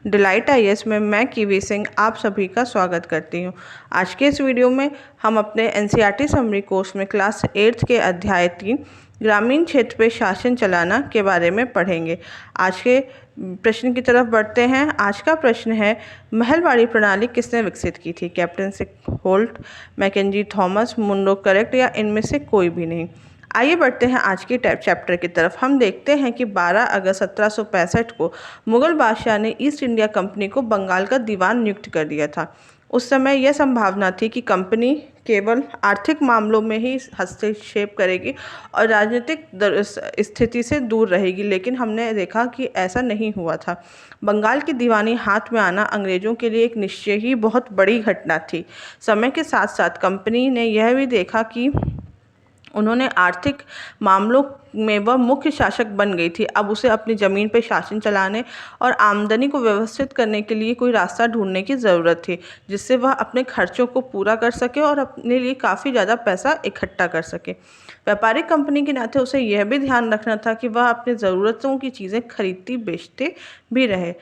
Delight IAS में मैं kiwi Singh आप सभी का स्वागत करती हूँ। आज के इस वीडियो में हम अपने एनसीईआरटी समरी कोर्स में क्लास 8 के अध्याय 3 ग्रामीण क्षेत्र पे शासन चलाना के बारे में पढ़ेंगे। आज के प्रश्न की तरफ बढ़ते हैं। आज का प्रश्न है, महलवाड़ी प्रणाली किसने विकसित की थी? Captain Holt, Mackenzie Thomas, Munro correct या इनमें से कोई भी नहीं। आइए बढ़ते हैं आज के चैप्टर की तरफ। हम देखते हैं कि 12 अगस्त 1765 को मुगल बादशाह ने ईस्ट इंडिया कंपनी को बंगाल का दीवान नियुक्त कर दिया था। उस समय यह संभावना थी कि कंपनी केवल आर्थिक मामलों में ही हस्तक्षेप करेगी और राजनीतिक स्थिति से दूर रहेगी, लेकिन हमने देखा कि ऐसा नहीं हुआ था। बंगाल की दीवानी हाथ में आना अंग्रेजों के लिए एक निश्चय ही बहुत बड़ी घटना थी। समय के साथ साथ कंपनी ने यह भी देखा कि उन्होंने आर्थिक मामलों में वह मुख्य शासक बन गई थी। अब उसे अपनी ज़मीन पर शासन चलाने और आमदनी को व्यवस्थित करने के लिए कोई रास्ता ढूंढने की ज़रूरत थी, जिससे वह अपने खर्चों को पूरा कर सके और अपने लिए काफ़ी ज़्यादा पैसा इकट्ठा कर सके। व्यापारिक कंपनी के नाते उसे यह भी ध्यान रखना था कि वह अपनी ज़रूरतों की चीज़ें खरीदती बेचते भी रहे।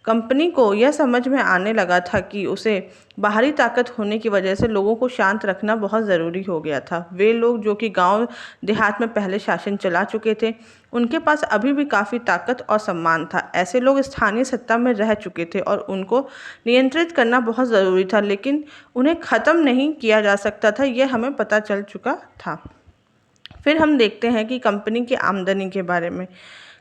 कंपनी को यह समझ में आने लगा था कि उसे बाहरी ताकत होने की वजह से लोगों को शांत रखना बहुत ज़रूरी हो गया था। वे लोग जो कि गांव देहात में पहले शासन चला चुके थे, उनके पास अभी भी काफ़ी ताकत और सम्मान था। ऐसे लोग स्थानीय सत्ता में रह चुके थे और उनको नियंत्रित करना बहुत ज़रूरी था, लेकिन उन्हें ख़त्म नहीं किया जा सकता था, यह हमें पता चल चुका था। फिर हम देखते हैं कि कंपनी की आमदनी के बारे में।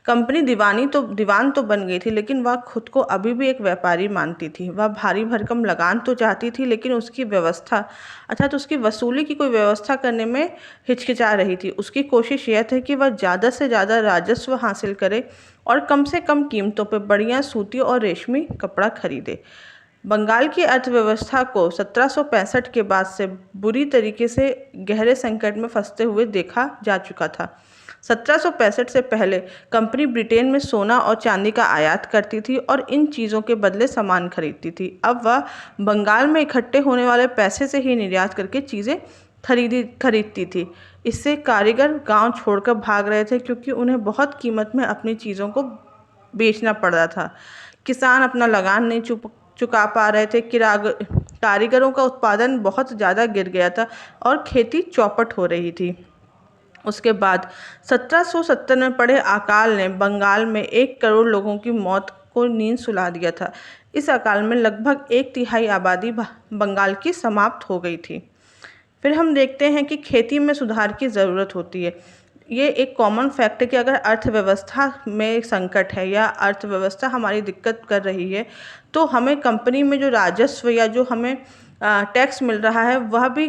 कंपनी दीवान तो बन गई थी, लेकिन वह खुद को अभी भी एक व्यापारी मानती थी। वह भारी भरकम लगान तो चाहती थी, लेकिन उसकी व्यवस्था अर्थात उसकी वसूली की कोई व्यवस्था करने में हिचकिचा रही थी। उसकी कोशिश यह थी कि वह ज़्यादा से ज़्यादा राजस्व हासिल करे और कम से कम कीमतों पर बढ़िया सूती और रेशमी कपड़ा खरीदे। बंगाल की अर्थव्यवस्था को 1765 के बाद से बुरी तरीके से गहरे संकट में फंसते हुए देखा जा चुका था। 1765 से पहले कंपनी ब्रिटेन में सोना और चांदी का आयात करती थी और इन चीज़ों के बदले सामान खरीदती थी। अब वह बंगाल में इकट्ठे होने वाले पैसे से ही निर्यात करके चीज़ें खरीदती थी। इससे कारीगर गांव छोड़कर भाग रहे थे, क्योंकि उन्हें बहुत कीमत में अपनी चीज़ों को बेचना पड़ रहा था। किसान अपना लगान नहीं चुका पा रहे थे। कारीगरों का उत्पादन बहुत ज़्यादा गिर गया था और खेती चौपट हो रही थी। उसके बाद 1770 में पड़े अकाल ने बंगाल में 1 करोड़ लोगों की मौत को नींद सुला दिया था। इस अकाल में लगभग 1/3 आबादी बंगाल की समाप्त हो गई थी। फिर हम देखते हैं कि खेती में सुधार की ज़रूरत होती है। ये एक कॉमन फैक्ट है कि अगर अर्थव्यवस्था में संकट है या अर्थव्यवस्था हमारी दिक्कत कर रही है, तो हमें कंपनी में जो राजस्व या जो हमें टैक्स मिल रहा है, वह भी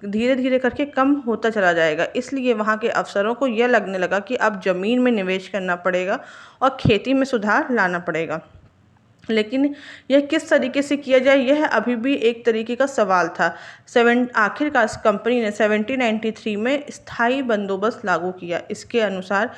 धीरे धीरे करके कम होता चला जाएगा। इसलिए वहाँ के अफसरों को यह लगने लगा कि अब ज़मीन में निवेश करना पड़ेगा और खेती में सुधार लाना पड़ेगा। लेकिन यह किस तरीके से किया जाए, यह अभी भी एक तरीके का सवाल था। आखिरकार कंपनी ने 1793 में स्थायी बंदोबस्त लागू किया। इसके अनुसार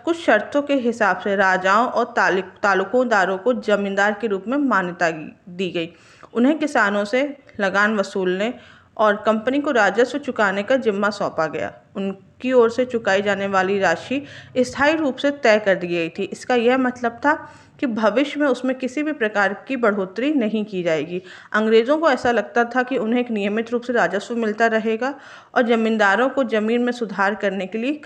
कुछ शर्तों के हिसाब से राजाओं और तालुकोदारों को जमींदार के रूप में मान्यता दी गई। उन्हें किसानों से लगान वसूलने और कंपनी को राजस्व चुकाने का जिम्मा सौंपा गया। उनकी ओर से चुकाई जाने वाली राशि स्थायी रूप से तय कर दी गई थी। इसका यह मतलब था कि भविष्य में उसमें किसी भी प्रकार की बढ़ोतरी नहीं की जाएगी। अंग्रेज़ों को ऐसा लगता था कि उन्हें एक नियमित रूप से राजस्व मिलता रहेगा और जमींदारों को ज़मीन में सुधार करने के लिए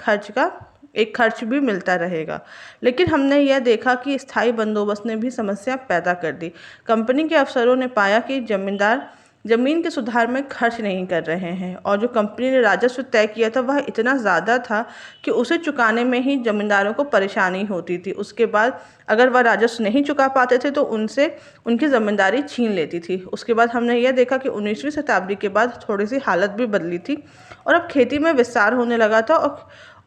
खर्च भी मिलता रहेगा। लेकिन हमने यह देखा कि स्थायी बंदोबस्त ने भी समस्या पैदा कर दी। कंपनी के अफसरों ने पाया कि जमींदार ज़मीन के सुधार में खर्च नहीं कर रहे हैं और जो कंपनी ने राजस्व तय किया था वह इतना ज़्यादा था कि उसे चुकाने में ही ज़मींदारों को परेशानी होती थी। उसके बाद अगर वह राजस्व नहीं चुका पाते थे तो उनसे उनकी ज़मींदारी छीन लेती थी। उसके बाद हमने यह देखा कि 19वीं शताब्दी के बाद थोड़ी सी हालत भी बदली थी और अब खेती में विस्तार होने लगा था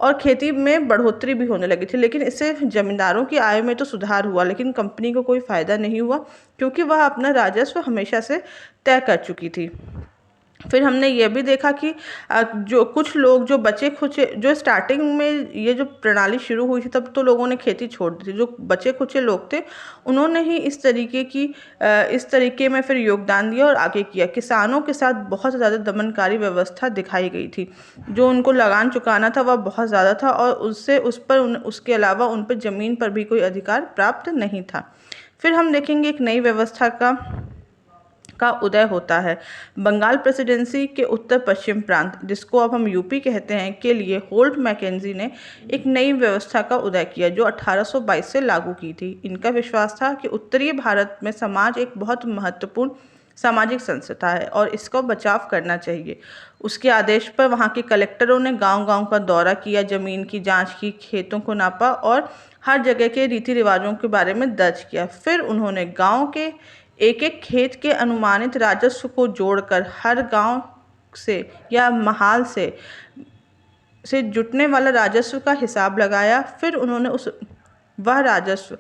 और खेती में बढ़ोतरी भी होने लगी थी। लेकिन इससे जमींदारों की आय में तो सुधार हुआ, लेकिन कंपनी को कोई फ़ायदा नहीं हुआ, क्योंकि वह अपना राजस्व हमेशा से तय कर चुकी थी। फिर हमने ये भी देखा कि जो कुछ लोग जो बचे खुचे जो स्टार्टिंग में ये जो प्रणाली शुरू हुई थी, तब तो लोगों ने खेती छोड़ दी थी। जो बचे खुचे लोग थे, उन्होंने ही इस तरीके में फिर योगदान दिया और आगे किया। किसानों के साथ बहुत ज़्यादा दमनकारी व्यवस्था दिखाई गई थी। जो उनको लगान चुकाना था वह बहुत ज़्यादा था और उसके अलावा उन पर ज़मीन पर भी कोई अधिकार प्राप्त नहीं था। फिर हम देखेंगे एक नई व्यवस्था का उदय होता है। बंगाल प्रेसिडेंसी के उत्तर पश्चिम प्रांत, जिसको अब हम यूपी कहते हैं, के लिए होल्ट मैकेंजी ने एक नई व्यवस्था का उदय किया जो 1822 से लागू की थी। इनका विश्वास था कि उत्तरी भारत में समाज एक बहुत महत्वपूर्ण सामाजिक संस्था है और इसका बचाव करना चाहिए। उसके आदेश पर वहाँ के कलेक्टरों ने गांव-गांव का दौरा किया, जमीन की जांच की, खेतों को नापा और हर जगह के रीति रिवाजों के बारे में दर्ज किया। फिर उन्होंने गांव के एक एक खेत के अनुमानित राजस्व को जोड़कर हर गांव से या महाल से जुटने वाला राजस्व का हिसाब लगाया। फिर उन्होंने वह राजस्व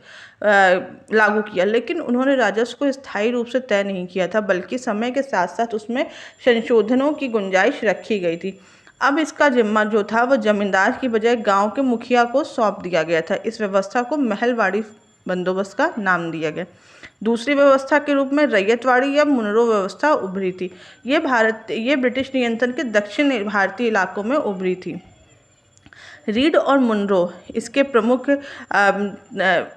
लागू किया, लेकिन उन्होंने राजस्व को स्थायी रूप से तय नहीं किया था, बल्कि समय के साथ साथ उसमें संशोधनों की गुंजाइश रखी गई थी। अब इसका जिम्मा जो था वह जमींदार की बजाय गांव के मुखिया को सौंप दिया गया था। इस व्यवस्था को महलवाड़ी बंदोबस्त का नाम दिया गया। दूसरी व्यवस्था के रूप में रैयतवाड़ी या मुनरो व्यवस्था उभरी थी। ये ब्रिटिश नियंत्रण के दक्षिण भारतीय इलाकों में उभरी थी। रीड और मुनरो इसके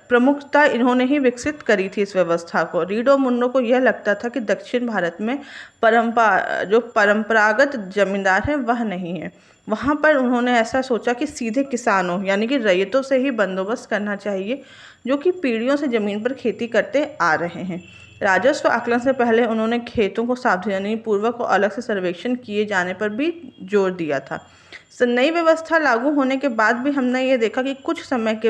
प्रमुखता इन्होंने ही विकसित करी थी इस व्यवस्था को। रीड और मुनरो को यह लगता था कि दक्षिण भारत में जो परंपरागत जमींदार हैं वह नहीं है। वहाँ पर उन्होंने ऐसा सोचा कि सीधे किसानों यानी कि रैयतों से ही बंदोबस्त करना चाहिए, जो कि पीढ़ियों से ज़मीन पर खेती करते आ रहे हैं। राजस्व आकलन से पहले उन्होंने खेतों को सावधानीपूर्वक और अलग से सर्वेक्षण किए जाने पर भी जोर दिया था। नई व्यवस्था लागू होने के बाद भी हमने ये देखा कि कुछ समय के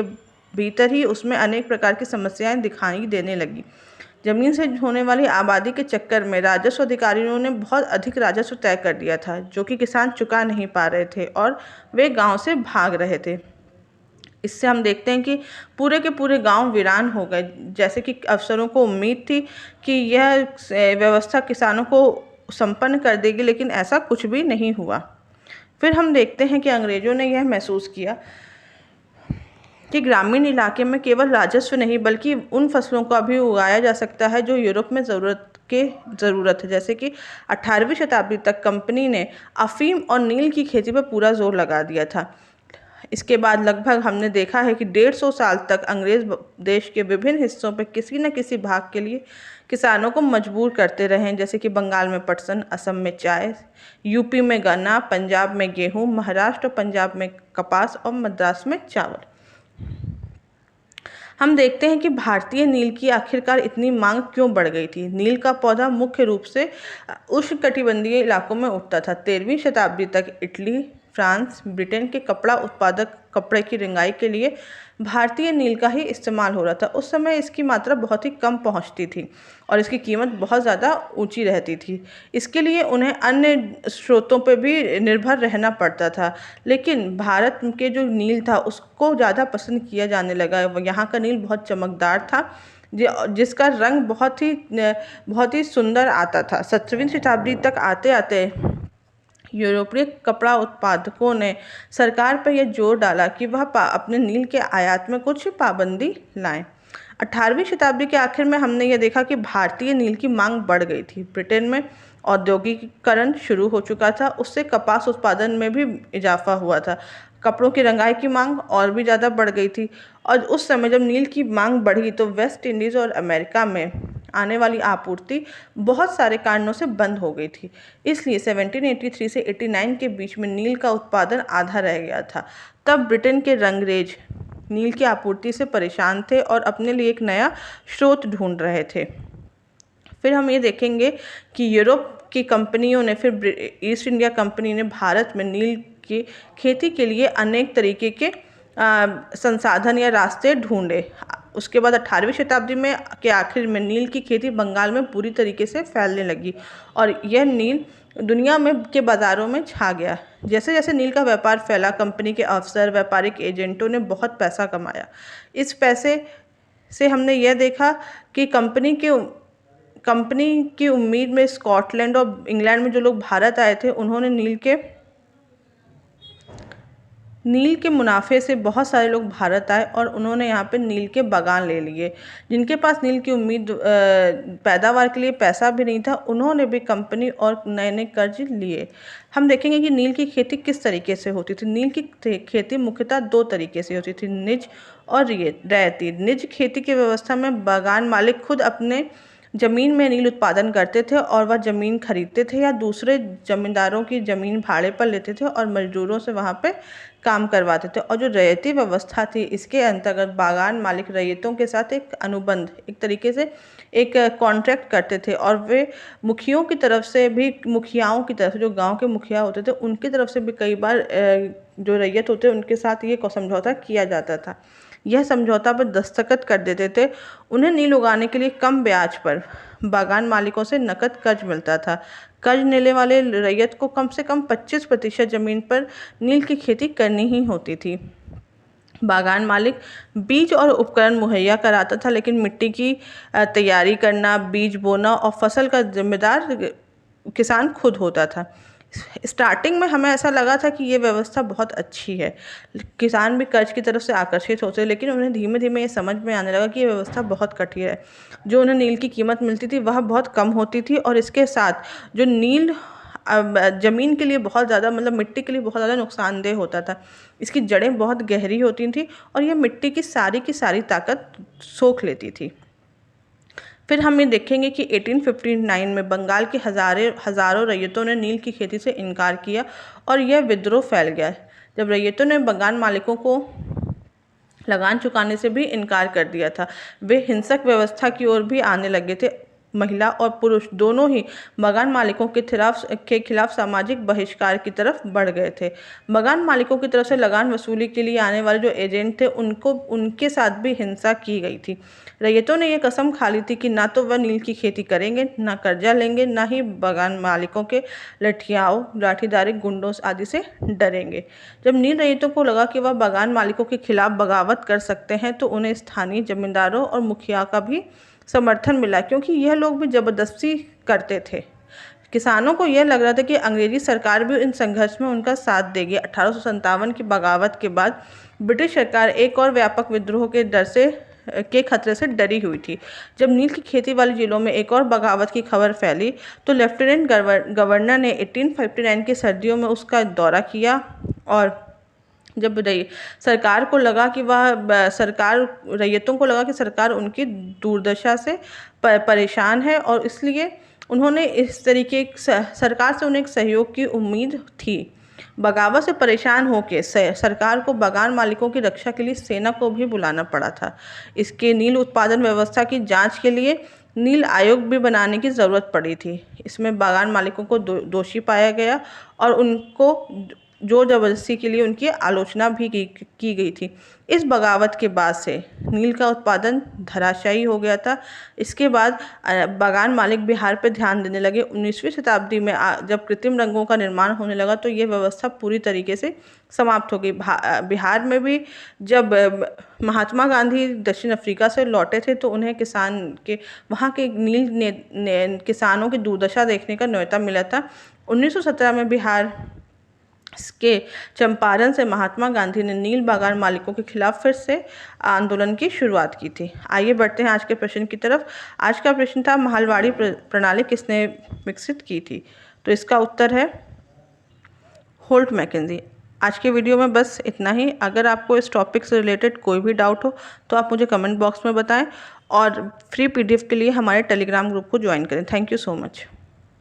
भीतर ही उसमें अनेक प्रकार की समस्याएं दिखाई देने लगी। जमीन से होने वाली आबादी के चक्कर में राजस्व अधिकारियों ने बहुत अधिक राजस्व तय कर दिया था, जो कि किसान चुका नहीं पा रहे थे और वे गांव से भाग रहे थे। इससे हम देखते हैं कि पूरे के पूरे गांव वीरान हो गए। जैसे कि अफसरों को उम्मीद थी कि यह व्यवस्था किसानों को संपन्न कर देगी, लेकिन ऐसा कुछ भी नहीं हुआ। फिर हम देखते हैं कि अंग्रेजों ने यह महसूस किया कि ग्रामीण इलाके में केवल राजस्व नहीं बल्कि उन फसलों का भी उगाया जा सकता है जो यूरोप में ज़रूरत है। जैसे कि 18वीं शताब्दी तक कंपनी ने अफीम और नील की खेती पर पूरा जोर लगा दिया था। इसके बाद लगभग हमने देखा है कि 150 साल तक अंग्रेज देश के विभिन्न हिस्सों पर किसी न किसी भाग के लिए किसानों को मजबूर करते रहे। जैसे कि बंगाल में पटसन, असम में चाय, यूपी में गन्ना, पंजाब में गेहूं, महाराष्ट्र और पंजाब में कपास और मद्रास में चावल। हम देखते हैं कि भारतीय नील की आखिरकार इतनी मांग क्यों बढ़ गई थी। नील का पौधा मुख्य रूप से उष्णकटिबंधीय इलाकों में उगता था। 13वीं शताब्दी तक इटली, फ्रांस, ब्रिटेन के कपड़ा उत्पादक कपड़े की रंगाई के लिए भारतीय नील का ही इस्तेमाल हो रहा था। उस समय इसकी मात्रा बहुत ही कम पहुंचती थी और इसकी कीमत बहुत ज़्यादा ऊंची रहती थी। इसके लिए उन्हें अन्य स्रोतों पर भी निर्भर रहना पड़ता था, लेकिन भारत के जो नील था उसको ज़्यादा पसंद किया जाने लगा। यहाँ का नील बहुत चमकदार था, जिसका रंग बहुत ही सुंदर आता था। 17वीं शताब्दी तक आते आते यूरोपीय कपड़ा उत्पादकों ने सरकार पर यह जोर डाला कि वह अपने नील के आयात में कुछ पाबंदी लाएं। 18वीं शताब्दी के आखिर में हमने यह देखा कि भारतीय नील की मांग बढ़ गई थी। ब्रिटेन में औद्योगिकीकरण शुरू हो चुका था, उससे कपास उत्पादन में भी इजाफा हुआ था। कपड़ों की रंगाई की मांग और भी ज़्यादा बढ़ गई थी और उस समय जब नील की मांग बढ़ी तो वेस्ट इंडीज़ और अमेरिका में आने वाली आपूर्ति बहुत सारे कारणों से बंद हो गई थी। इसलिए 1783 से 89 के बीच में नील का उत्पादन आधा रह गया था। तब ब्रिटेन के रंगरेज नील की आपूर्ति से परेशान थे और अपने लिए एक नया स्रोत ढूंढ रहे थे। फिर हम ये देखेंगे कि यूरोप की कंपनियों ने, फिर ईस्ट इंडिया कंपनी ने भारत में नील की खेती के लिए अनेक तरीके के संसाधन या रास्ते ढूंढे। उसके बाद 18वीं शताब्दी में के आखिर में नील की खेती बंगाल में पूरी तरीके से फैलने लगी और यह नील दुनिया में के बाज़ारों में छा गया। जैसे जैसे नील का व्यापार फैला, कंपनी के अफसर, व्यापारिक एजेंटों ने बहुत पैसा कमाया। इस पैसे से हमने यह देखा कि कंपनी की उम्मीद में स्कॉटलैंड और इंग्लैंड में जो लोग भारत आए थे उन्होंने नील के नील के मुनाफे से बहुत सारे लोग भारत आए और उन्होंने यहाँ पे नील के बागान ले लिए। जिनके पास नील की उम्मीद पैदावार के लिए पैसा भी नहीं था, उन्होंने भी कंपनी और नए नए कर्ज लिए। हम देखेंगे कि नील की खेती किस तरीके से होती थी। नील की खेती मुख्यतः दो तरीके से होती थी, निज और रैयती। निज खेती की व्यवस्था में बागान मालिक खुद अपने जमीन में नील उत्पादन करते थे और वह जमीन खरीदते थे या दूसरे जमींदारों की जमीन भाड़े पर लेते थे और मजदूरों से वहाँ पे काम करवाते थे। और जो रैयती व्यवस्था थी, इसके अंतर्गत बागान मालिक रैयतों के साथ एक अनुबंध, एक तरीके से एक कॉन्ट्रैक्ट करते थे और वे मुखियों की तरफ से भी, मुखियाओं की तरफ से, जो गांव के मुखिया होते थे उनकी तरफ से भी कई बार जो रैयत होते उनके साथ ये समझौता किया जाता था। यह समझौता पर दस्तखत कर देते थे। उन्हें नील उगाने के लिए कम ब्याज पर बागान मालिकों से नकद कर्ज मिलता था। कर्ज लेने वाले रैयत को कम से कम 25% जमीन पर नील की खेती करनी ही होती थी। बागान मालिक बीज और उपकरण मुहैया कराता था, लेकिन मिट्टी की तैयारी करना, बीज बोना और फसल का जिम्मेदार किसान खुद होता था। स्टार्टिंग में हमें ऐसा लगा था कि ये व्यवस्था बहुत अच्छी है, किसान भी कर्ज की तरफ से आकर्षित होते, लेकिन उन्हें धीमे धीमे ये समझ में आने लगा कि ये व्यवस्था बहुत कठिन है। जो उन्हें नील की कीमत मिलती थी वह बहुत कम होती थी और इसके साथ जो नील ज़मीन के लिए बहुत ज़्यादा, मतलब मिट्टी के लिए बहुत ज़्यादा नुकसानदेह होता था। इसकी जड़ें बहुत गहरी होती थी और यह मिट्टी की सारी ताकत सोख लेती थी। फिर हम ये देखेंगे कि 1859 में बंगाल के हज़ारों रैयतों ने नील की खेती से इनकार किया और यह विद्रोह फैल गया। जब रैयतों ने बागान मालिकों को लगान चुकाने से भी इनकार कर दिया था, वे हिंसक व्यवस्था की ओर भी आने लगे थे। महिला और पुरुष दोनों ही बागान मालिकों के खिलाफ सामाजिक बहिष्कार की तरफ बढ़ गए थे। बागान मालिकों की तरफ से लगान वसूली के लिए आने वाले जो एजेंट थे, उनके साथ भी हिंसा की गई थी। रैयतों ने यह कसम खा ली थी कि ना तो वह नील की खेती करेंगे, ना कर्जा लेंगे, ना ही बागान मालिकों के लाठीदारी गुंडों आदि से डरेंगे। जब नील रैयतों को लगा कि वह बागान मालिकों के खिलाफ बगावत कर सकते हैं, तो उन्हें स्थानीय जमींदारों और मुखिया का भी समर्थन मिला, क्योंकि यह लोग भी जबरदस्ती करते थे। किसानों को यह लग रहा था कि अंग्रेजी सरकार भी इन संघर्ष में उनका साथ देगी। 1857 की बगावत के बाद ब्रिटिश सरकार एक और व्यापक विद्रोह के खतरे से डरी हुई थी। जब नील की खेती वाली जिलों में एक और बगावत की खबर फैली, तो लेफ्टिनेंट गवर्नर ने 1859 की सर्दियों में उसका दौरा किया और जब सरकार को लगा कि रैयतों को लगा कि सरकार उनकी दुर्दशा से परेशान है और इसलिए उन्होंने इस तरीके सरकार से उन्हें एक सहयोग की उम्मीद थी। बगावत से परेशान होकर सरकार को बागान मालिकों की रक्षा के लिए सेना को भी बुलाना पड़ा था। इसके नील उत्पादन व्यवस्था की जांच के लिए नील आयोग भी बनाने की ज़रूरत पड़ी थी। इसमें बागान मालिकों को दोषी पाया गया और उनको जोर जबरदस्ती के लिए उनकी आलोचना भी की गई थी। इस बगावत के बाद से नील का उत्पादन धराशायी हो गया था। इसके बाद बागान मालिक बिहार पर ध्यान देने लगे। 19वीं शताब्दी में जब कृत्रिम रंगों का निर्माण होने लगा, तो ये व्यवस्था पूरी तरीके से समाप्त हो गई। बिहार में भी जब महात्मा गांधी दक्षिण अफ्रीका से लौटे थे, तो उन्हें वहाँ के नील किसानों की दुर्दशा देखने का न्योता मिला था। 1917 में बिहार के चंपारण से महात्मा गांधी ने नील बागान मालिकों के खिलाफ फिर से आंदोलन की शुरुआत की थी। आइए बढ़ते हैं आज के प्रश्न की तरफ। आज का प्रश्न था, महलवाड़ी प्रणाली किसने विकसित की थी? तो इसका उत्तर है होल्ट मैकेंजी। आज के वीडियो में बस इतना ही। अगर आपको इस टॉपिक से रिलेटेड कोई भी डाउट हो तो आप मुझे कमेंट बॉक्स में बताएं और फ्री PDF के लिए हमारे टेलीग्राम ग्रुप को ज्वाइन करें। Thank you so much.